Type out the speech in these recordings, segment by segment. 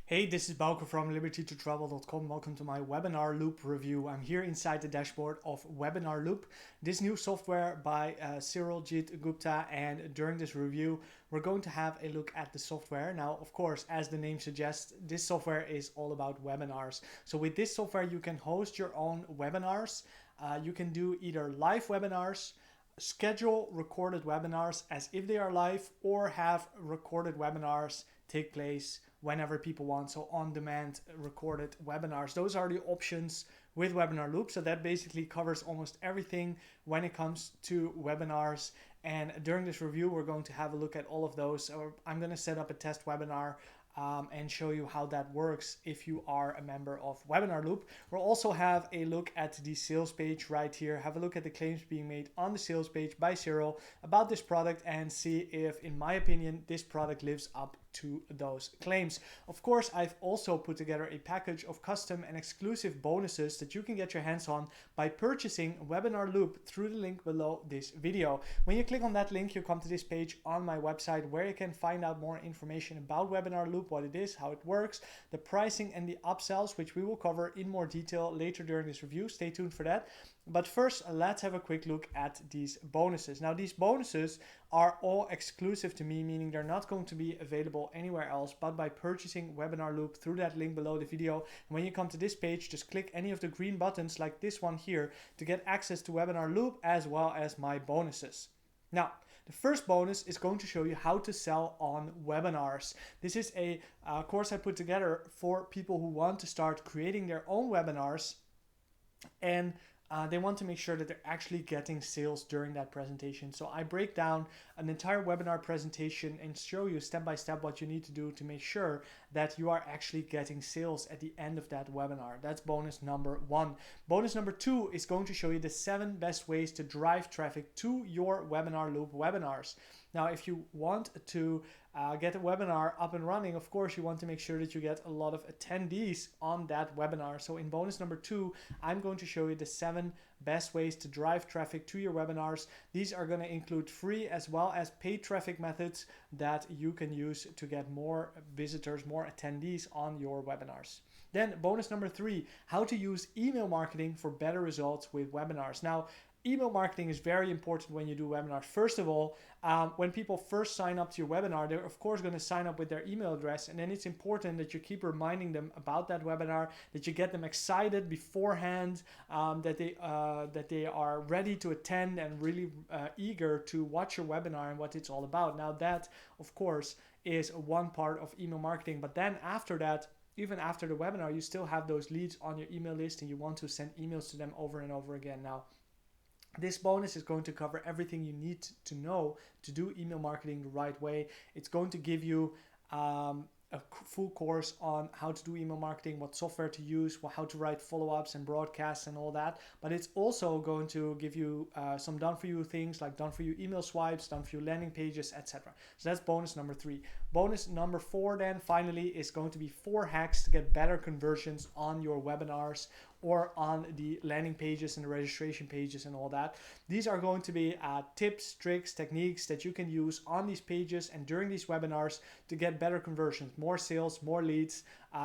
Hey, this is Bauke from libertytotravel.com. Welcome to my Webinarloop review. I'm here inside the dashboard of Webinarloop, this new software by Cyriljit Gupta. And during this review, we're going to have a look at the software. Now, of course, as the name suggests, this software is all about webinars. So with this software, you can host your own webinars. You can do either live webinars, schedule recorded webinars as if they are live, or have recorded webinars take place whenever people want, so on-demand recorded webinars. Those are the options with Webinarloop. So that basically covers almost everything when it comes to webinars. And during this review, we're going to have a look at all of those. So I'm going to set up a test webinar and show you how that works if you are a member of Webinarloop. We'll also have a look at the sales page right here, have a look at the claims being made on the sales page by Cyril about this product and see if, in my opinion, this product lives up to those claims. Of course, I've also put together a package of custom and exclusive bonuses that you can get your hands on by purchasing Webinarloop through the link below this video. When you click on that link, you come to this page on my website where you can find out more information about Webinarloop, what it is, how it works, the pricing and the upsells, which we will cover in more detail later during this review. Stay tuned for that. But first, let's have a quick look at these bonuses. Now, these bonuses are all exclusive to me, meaning they're not going to be available anywhere else but by purchasing Webinarloop through that link below the video. And when you come to this page, just click any of the green buttons like this one here to get access to Webinarloop as well as my bonuses. Now, the first bonus is going to show you how to sell on webinars. This is a course I put together for people who want to start creating their own webinars, and they want to make sure that they're actually getting sales during that presentation. So I break down an entire webinar presentation and show you step by step what you need to do to make sure that you are actually getting sales at the end of that webinar. That's bonus number one. Bonus number two is going to show you the 7 best ways to drive traffic to your Webinarloop webinars. Now, if you want to get a webinar up and running, of course, you want to make sure that you get a lot of attendees on that webinar. So in bonus number 2, I'm going to show you the 7 best ways to drive traffic to your webinars. These are going to include free as well as paid traffic methods that you can use to get more visitors, more attendees on your webinars. Then bonus number 3, how to use email marketing for better results with webinars. Now, email marketing is very important when you do webinars. First of all, when people first sign up to your webinar, they're of course going to sign up with their email address, and then it's important that you keep reminding them about that webinar, that you get them excited beforehand, that they are ready to attend and really eager to watch your webinar and what it's all about. Now that, of course, is one part of email marketing, but then after that, even after the webinar, you still have those leads on your email list and you want to send emails to them over and over again. Now, this bonus is going to cover everything you need to know to do email marketing the right way. It's going to give you a full course on how to do email marketing, what software to use, how to write follow-ups and broadcasts and all that. But it's also going to give you some done-for-you things like done-for-you email swipes, done-for-you landing pages, etc. So that's bonus number 3. Bonus number 4 then finally is going to be 4 hacks to get better conversions on your webinars or on the landing pages and the registration pages and all that. These are going to be tips, tricks, techniques that you can use on these pages and during these webinars to get better conversions, more sales, more leads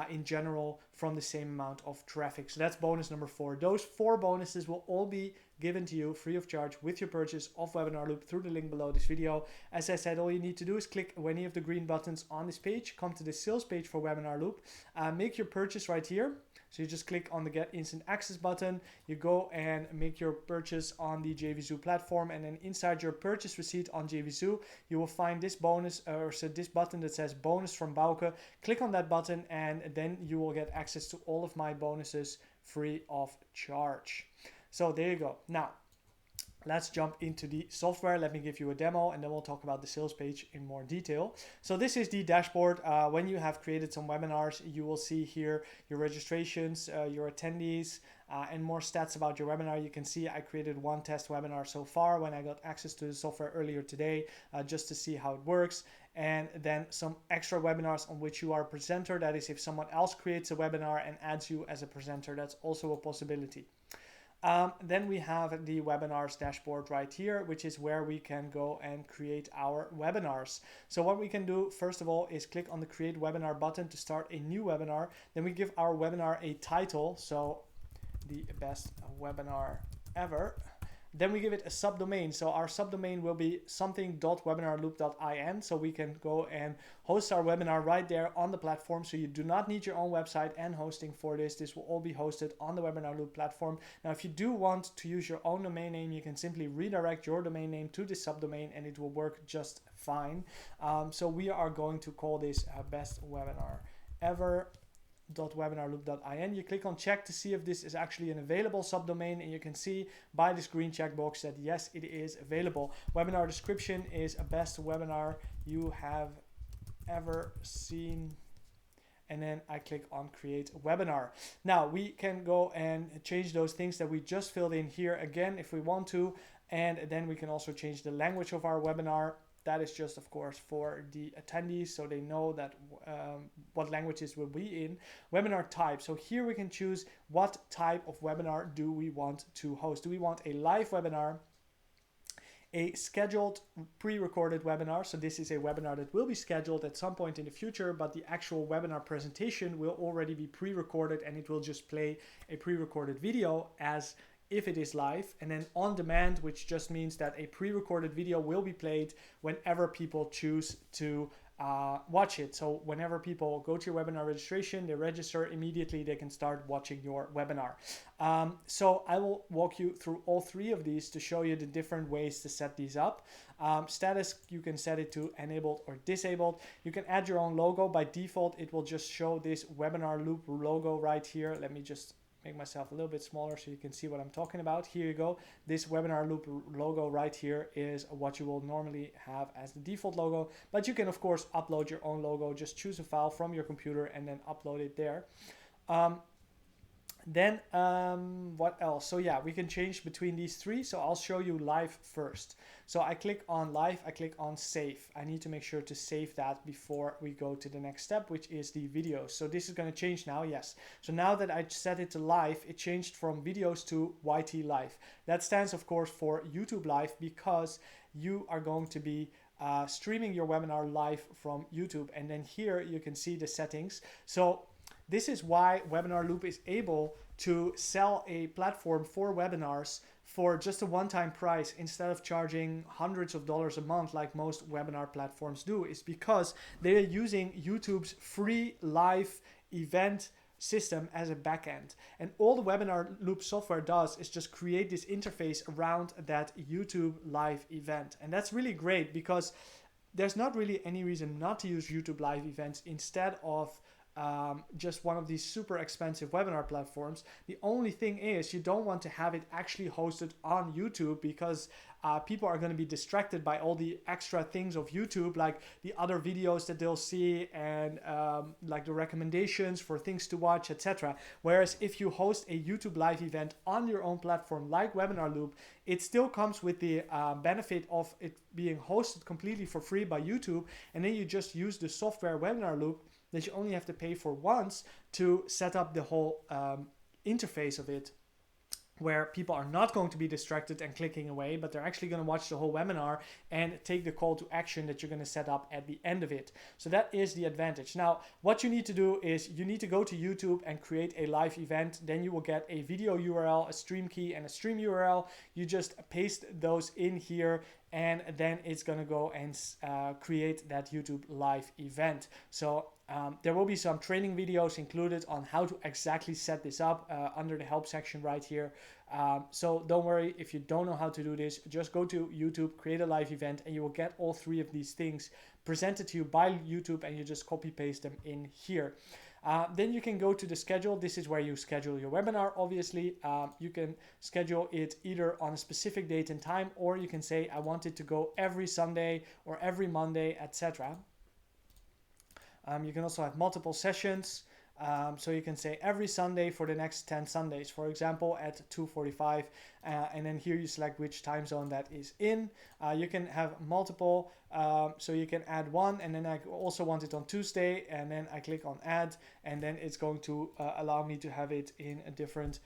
in general from the same amount of traffic. So that's bonus number 4. Those 4 bonuses will all be given to you free of charge with your purchase of Webinarloop through the link below this video. As I said, all you need to do is click any of the green buttons on this page, come to the sales page for Webinarloop, make your purchase right here. So you just click on the Get Instant Access button, you go and make your purchase on the JVZoo platform, and then inside your purchase receipt on JVZoo, you will find this bonus, this button that says Bonus from Bauke. Click on that button and then you will get access to all of my bonuses free of charge. So there you go. Now, let's jump into the software. Let me give you a demo and then we'll talk about the sales page in more detail. So this is the dashboard. When you have created some webinars, you will see here your registrations, your attendees, and more stats about your webinar. You can see I created 1 test webinar so far when I got access to the software earlier today, just to see how it works. And then some extra webinars on which you are a presenter. That is, if someone else creates a webinar and adds you as a presenter, that's also a possibility. Then we have the webinars dashboard right here, which is where we can go and create our webinars. So what we can do first of all is click on the create webinar button to start a new webinar. Then we give our webinar a title, so the best webinar ever. Then we give it a subdomain. So our subdomain will be something.webinarloop.in. So we can go and host our webinar right there on the platform. So you do not need your own website and hosting for this. This will all be hosted on the Webinarloop platform. Now, if you do want to use your own domain name, you can simply redirect your domain name to this subdomain and it will work just fine. So we are going to call this best webinar ever. .webinarloop.in. You click on check to see if this is actually an available subdomain, and you can see by this green checkbox that yes, it is available. Webinar description is a best webinar you have ever seen, and then I click on create webinar. Now we can go and change those things that we just filled in here again if we want to, and then we can also change the language of our webinar. That is just, of course, for the attendees, so they know that what languages will be in. Webinar type. So here we can choose what type of webinar do we want to host. Do we want a live webinar, a scheduled pre-recorded webinar? So this is a webinar that will be scheduled at some point in the future, but the actual webinar presentation will already be pre-recorded and it will just play a pre-recorded video as if it is live. And then on demand, which just means that a pre-recorded video will be played whenever people choose to watch it. So whenever people go to your webinar registration, they register immediately, they can start watching your webinar. So I will walk you through all three of these to show you the different ways to set these up. Status, you can set it to enabled or disabled. You can add your own logo. By default, it will just show this Webinarloop logo right here. Let me just make myself a little bit smaller so you can see what I'm talking about. Here you go. This Webinarloop logo right here is what you will normally have as the default logo, but you can of course upload your own logo. Just choose a file from your computer and then upload it there. Then what else? So yeah, we can change between these three. So I'll show you live first. So I click on live, I click on save. I need to make sure to save that before we go to the next step, which is the videos. So this is going to change now, yes. So now that I set it to live, it changed from videos to YT live. That stands of course for YouTube live, because you are going to be streaming your webinar live from YouTube. And then here you can see the settings. So this is why Webinarloop is able to sell a platform for webinars for just a one-time price instead of charging hundreds of dollars a month like most webinar platforms do, is because they are using YouTube's free live event system as a backend. And all the Webinarloop software does is just create this interface around that YouTube live event. And that's really great because there's not really any reason not to use YouTube live events instead of just one of these super expensive webinar platforms. The only thing is you don't want to have it actually hosted on YouTube, because people are going to be distracted by all the extra things of YouTube, like the other videos that they'll see and like the recommendations for things to watch, etc. Whereas if you host a YouTube live event on your own platform like Webinarloop, it still comes with the benefit of it being hosted completely for free by YouTube, and then you just use the software Webinarloop that you only have to pay for once to set up the whole interface of it, where people are not going to be distracted and clicking away, but they're actually going to watch the whole webinar and take the call to action that you're going to set up at the end of it. So that is the advantage. Now, what you need to do is you need to go to YouTube and create a live event. Then you will get a video URL, a stream key, and a stream URL. You just paste those in here, and then it's going to go and create that YouTube live event. So there will be some training videos included on how to exactly set this up under the help section right here. So don't worry if you don't know how to do this. Just go to YouTube, create a live event, and you will get all three of these things presented to you by YouTube, and you just copy paste them in here. Then you can go to the schedule. This is where you schedule your webinar, obviously. You can schedule it either on a specific date and time, or you can say, I want it to go every Sunday or every Monday, etc. You can also have multiple sessions. So you can say every Sunday for the next 10 Sundays, for example, at 2:45, and then here you select which time zone that is in. You can have multiple, so you can add one, and then I also want it on Tuesday, and then I click on add, and then it's going to allow me to have it in a different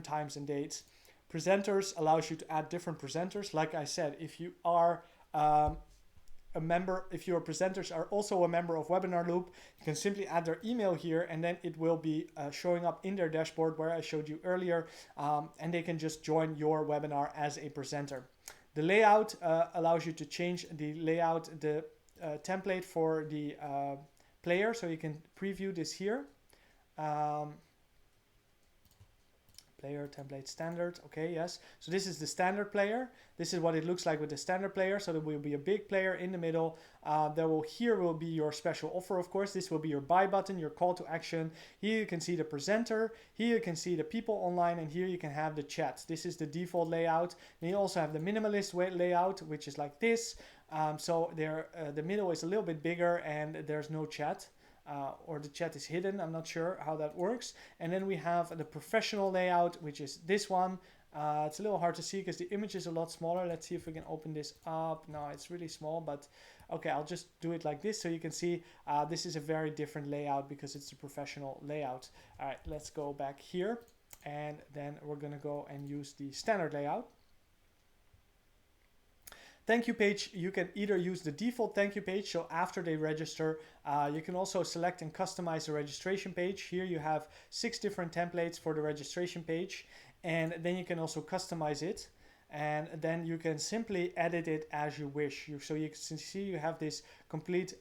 times and dates. Presenters allows you to add different presenters. Like I said, if you are a member, if your presenters are also a member of Webinarloop, you can simply add their email here, and then it will be showing up in their dashboard where I showed you earlier, and they can just join your webinar as a presenter. The layout allows you to change the layout, the template for the player, so you can preview this here. Player template standard. Okay, yes. So this is the standard player. This is what it looks like with the standard player. So there will be a big player in the middle. Here will be your special offer, of course. This will be your buy button, your call to action. Here you can see the presenter. Here you can see the people online, and here you can have the chat. This is the default layout. And you also have the minimalist layout, which is like this. So there, the middle is a little bit bigger, and there's no chat. Or the chat is hidden. I'm not sure how that works. And then we have the professional layout, which is this one. It's a little hard to see because the image is a lot smaller. Let's see if we can open this up. No, it's really small, but okay, I'll just do it like this so you can see this is a very different layout because it's the professional layout. All right, let's go back here, and then we're gonna go and use the standard layout. Thank you page, you can either use the default thank you page, so after they register, you can also select and customize the registration page. Here you have 6 different templates for the registration page, and then you can also customize it, and then you can simply edit it as you wish. So you can see you have this complete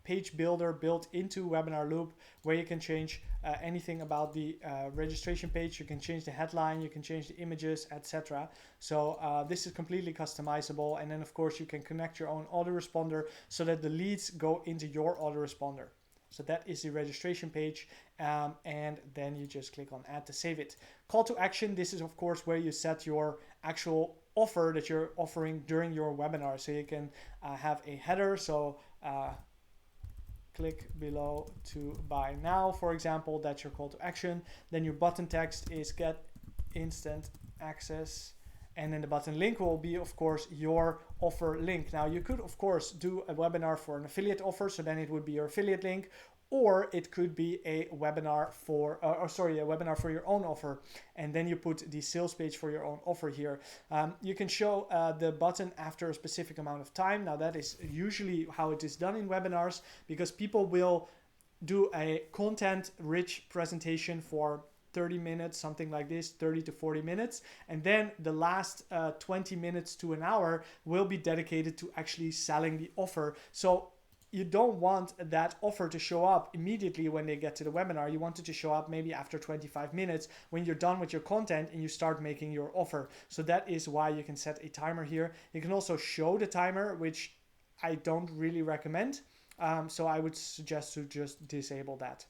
page builder built into Webinarloop, where you can change anything about the registration page. You can change the headline, you can change the images, etc. So this is completely customizable, and then of course you can connect your own autoresponder so that the leads go into your autoresponder. So that is the registration page, and then you just click on add to save it. Call to action, this is of course where you set your actual offer that you're offering during your webinar. So you can have a header, so click below to buy now, for example. That's your call to action. Then your button text is get instant access, and then the button link will be of course your offer link. Now you could of course do a webinar for an affiliate offer, so then it would be your affiliate link, or it could be a webinar for, a webinar for your own offer, and then you put the sales page for your own offer here. You can show the button after a specific amount of time. Now that is usually how it is done in webinars, because people will do a content-rich presentation for 30 minutes, something like this, 30 to 40 minutes. And then the last 20 minutes to an hour will be dedicated to actually selling the offer. So you don't want that offer to show up immediately when they get to the webinar. You want it to show up maybe after 25 minutes when you're done with your content and you start making your offer. So that is why you can set a timer here. You can also show the timer, which I don't really recommend. So I would suggest to just disable that.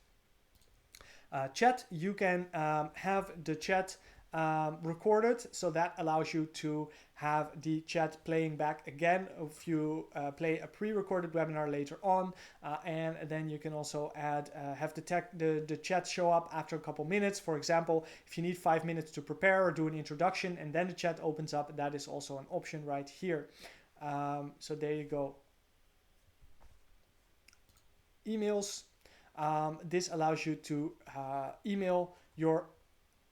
Chat, you can have the chat recorded, so that allows you to have the chat playing back again if you play a pre-recorded webinar later on, and then you can also add have the chat show up after a couple minutes. For example, if you need 5 minutes to prepare or do an introduction and then the chat opens up, that is also an option right here. So there you go. Emails. This allows you to email your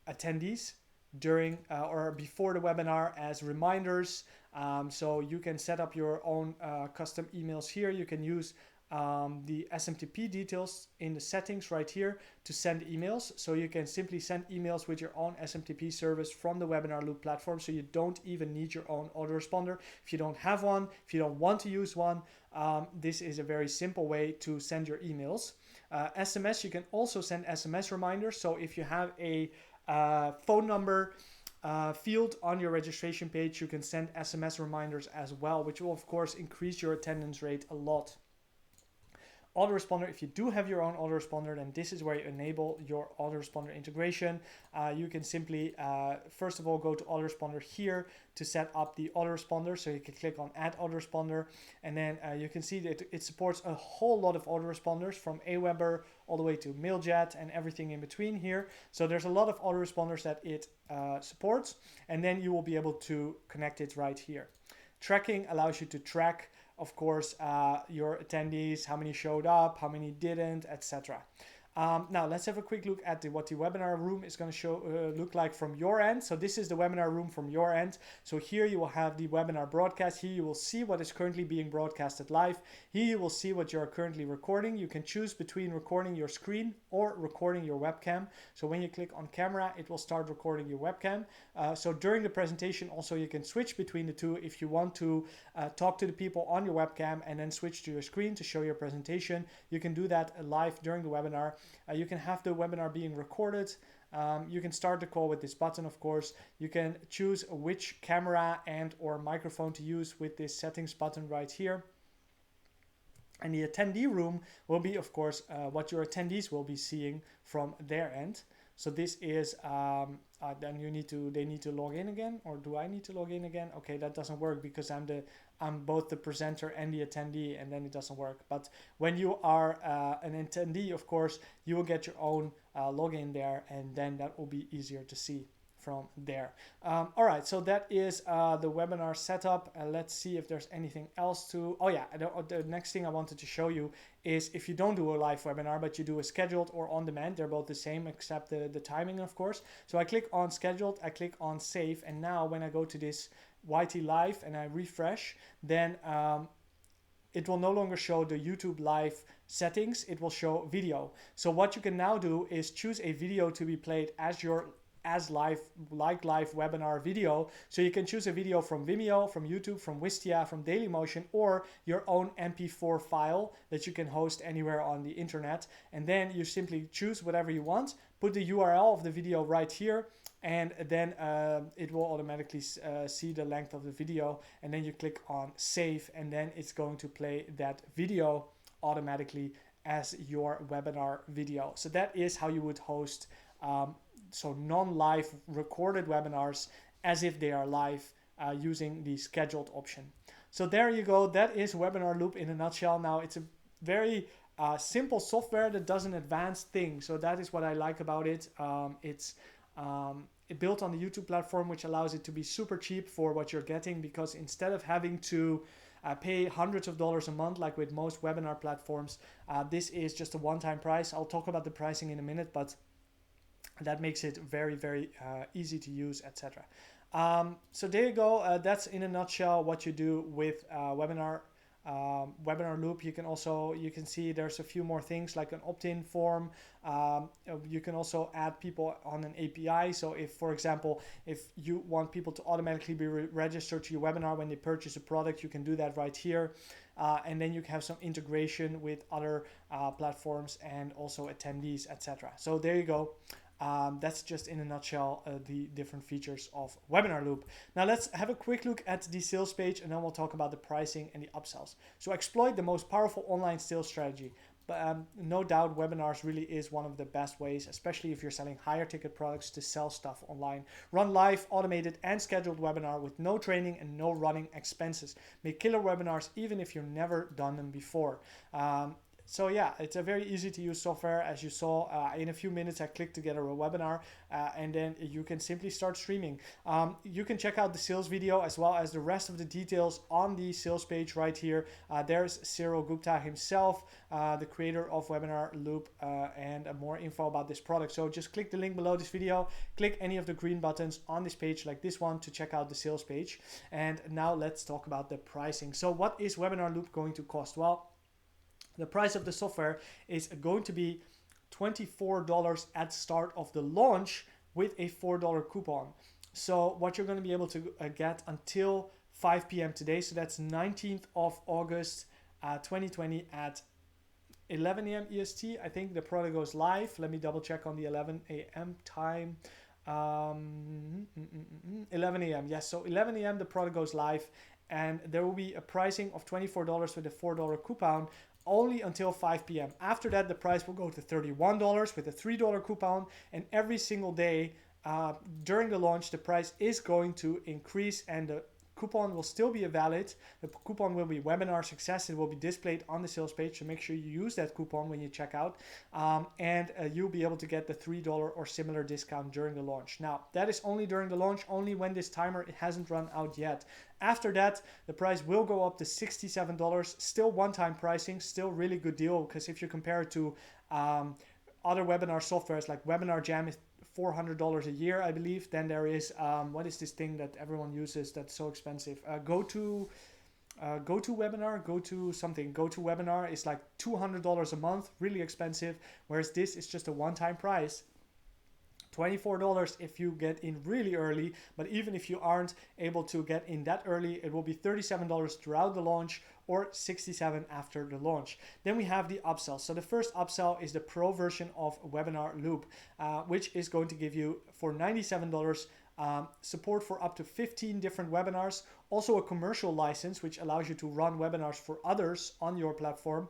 attendees during or before the webinar as reminders. So you can set up your own custom emails here. You can use the SMTP details in the settings right here to send emails. So you can simply send emails with your own SMTP service from the Webinarloop platform. So you don't even need your own autoresponder. If you don't have one, if you don't want to use one, this is a very simple way to send your emails. SMS, you can also send SMS reminders. So if you have a phone number field on your registration page, you can send SMS reminders as well, which will of course increase your attendance rate a lot. autoresponder. If you do have your own autoresponder, then this is where you enable your autoresponder integration. You can simply, first of all, go to autoresponder here to set up the autoresponder. So you can click on add autoresponder, and then you can see that it supports a whole lot of autoresponders from Aweber all the way to Mailjet and everything in between here. So there's a lot of autoresponders that it supports, and then you will be able to connect it right here. Tracking allows you to track, of course, your attendees, how many showed up, how many didn't, etc. Now let's have a quick look at what the webinar room is going to look like from your end. So this is the webinar room from your end. So here you will have the webinar broadcast. Here you will see what is currently being broadcasted live. Here you will see what you are currently recording. You can choose between recording your screen or recording your webcam. So when you click on camera, it will start recording your webcam. So during the presentation also you can switch between the two if you want to talk to the people on your webcam and then switch to your screen to show your presentation. You can do that live during the webinar. You can have the webinar being recorded. You can start the call with this button, of course. You can choose which camera and or microphone to use with this settings button right here. And the attendee room will be, of course, what your attendees will be seeing from their end. So this is, then they need to log in again, or do I need to log in again? Okay, that doesn't work because I'm both the presenter and the attendee, and then it doesn't work. But when you are an attendee, of course, you will get your own login there, and then that will be easier to see from there. All right, so that is the webinar setup. Let's see if there's anything else to, oh yeah, the next thing I wanted to show you is if you don't do a live webinar, but you do a scheduled or on demand, they're both the same except the timing, of course. So I click on scheduled, I click on save, and now when I go to this YT live and I refresh, then it will no longer show the YouTube live settings, it will show video. So what you can now do is choose a video to be played as live webinar video. So you can choose a video from Vimeo, from YouTube, from Wistia, from Dailymotion, or your own MP4 file that you can host anywhere on the internet. And then you simply choose whatever you want, put the URL of the video right here, and then it will automatically see the length of the video, and then you click on save, and then it's going to play that video automatically as your webinar video. So that is how you would host so non-live recorded webinars as if they are live using the scheduled option. So there you go. That is Webinarloop in a nutshell. Now it's a very simple software that does an advanced thing. So that is what I like about it. It's built on the YouTube platform, which allows it to be super cheap for what you're getting, because instead of having to pay hundreds of dollars a month like with most webinar platforms, this is just a one-time price. I'll talk about the pricing in a minute, but that makes it very, very easy to use, etc. So there you go. That's in a nutshell what you do with Webinarloop. You can see there's a few more things like an opt-in form. You can also add people on an API. So if, for example, if you want people to automatically be registered to your webinar when they purchase a product, you can do that right here. And then you can have some integration with other platforms and also attendees, etc. So there you go. That's just in a nutshell the different features of Webinarloop. Now let's have a quick look at the sales page, and then we'll talk about the pricing and the upsells. So exploit the most powerful online sales strategy. But no doubt webinars really is one of the best ways, especially if you're selling higher ticket products, to sell stuff online. Run live, automated and scheduled webinar with no training and no running expenses. Make killer webinars even if you've never done them before. So yeah, it's a very easy to use software. As you saw, in a few minutes I clicked together a webinar, and then you can simply start streaming. You can check out the sales video as well as the rest of the details on the sales page right here. There's Cyril Gupta himself, the creator of Webinarloop, and more info about this product. So just click the link below this video, click any of the green buttons on this page like this one to check out the sales page. And now let's talk about the pricing. So what is Webinarloop going to cost? Well, the price of the software is going to be $24 at start of the launch with a $4 coupon. So what you're going to be able to get until 5 p.m. today, so that's 19th of August 2020 at 11 a.m. EST. I think the product goes live. Let me double check on the 11 a.m. time. 11 a.m. Yes, so 11 a.m. the product goes live. And there will be a pricing of $24 with a $4 coupon only until 5 p.m. After that, the price will go to $31 with a $3 coupon, and every single day during the launch, the price is going to increase, and the coupon will still be valid. The coupon will be webinar success. It will be displayed on the sales page, so make sure you use that coupon when you check out, and you'll be able to get the $3 or similar discount during the launch. Now, that is only during the launch, only when this timer hasn't run out yet. After that, the price will go up to $67. Still one-time pricing, still really good deal, because if you compare it to other webinar softwares like Webinar Jam is $400 a year, I believe. Then there is what is this thing that everyone uses that's so expensive? GoToWebinar is like $200 a month, really expensive. Whereas this is just a one-time price. $24 if you get in really early, but even if you aren't able to get in that early, it will be $37 throughout the launch or $67 after the launch. Then we have the upsell. So the first upsell is the pro version of Webinarloop, which is going to give you for $97 support for up to 15 different webinars, also a commercial license which allows you to run webinars for others on your platform.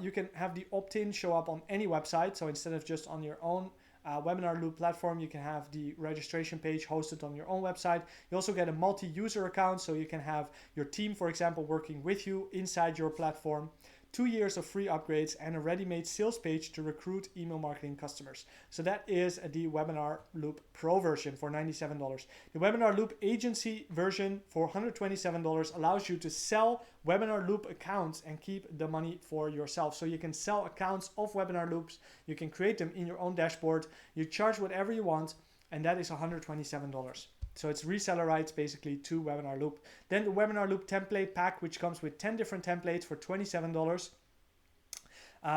You can have the opt-in show up on any website, so instead of just on your own Webinarloop platform, you can have the registration page hosted on your own website. You also get a multi-user account, so you can have your team, for example, working with you inside your platform. 2 years of free upgrades and a ready-made sales page to recruit email marketing customers. So that is the Webinarloop Pro version for $97. The Webinarloop Agency version for $127 allows you to sell Webinarloop accounts and keep the money for yourself. So you can sell accounts of Webinarloops, you can create them in your own dashboard, you charge whatever you want, and that is $127. So it's reseller rights basically to Webinarloop. Then the Webinarloop template pack, which comes with 10 different templates for $27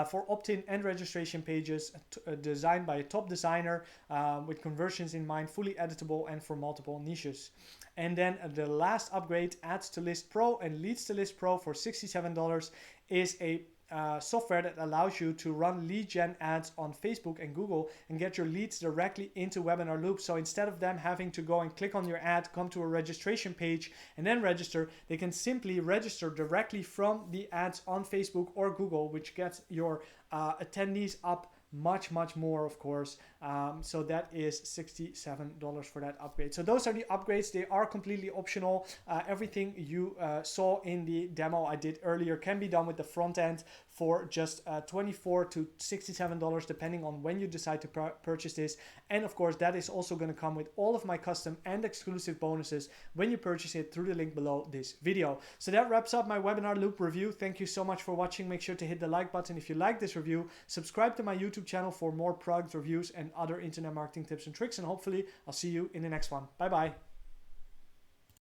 for opt-in and registration pages designed by a top designer with conversions in mind, fully editable and for multiple niches. And then the last upgrade, Ads to List Pro and Leads to List Pro for $67 is a software that allows you to run lead gen ads on Facebook and Google and get your leads directly into Webinarloop. So instead of them having to go and click on your ad, come to a registration page and then register, they can simply register directly from the ads on Facebook or Google, which gets your attendees up much more, of course. So that is $67 for that upgrade. So those are the upgrades. They are completely optional. Everything you saw in the demo I did earlier can be done with the front end for just $24 to $67 depending on when you decide to purchase this. And of course that is also going to come with all of my custom and exclusive bonuses when you purchase it through the link below this video. So that wraps up my Webinarloop review. Thank you so much for watching. Make sure to hit the like button if you like this review. Subscribe to my YouTube channel for more product reviews and other internet marketing tips and tricks, and hopefully I'll see you in the next one. Bye bye.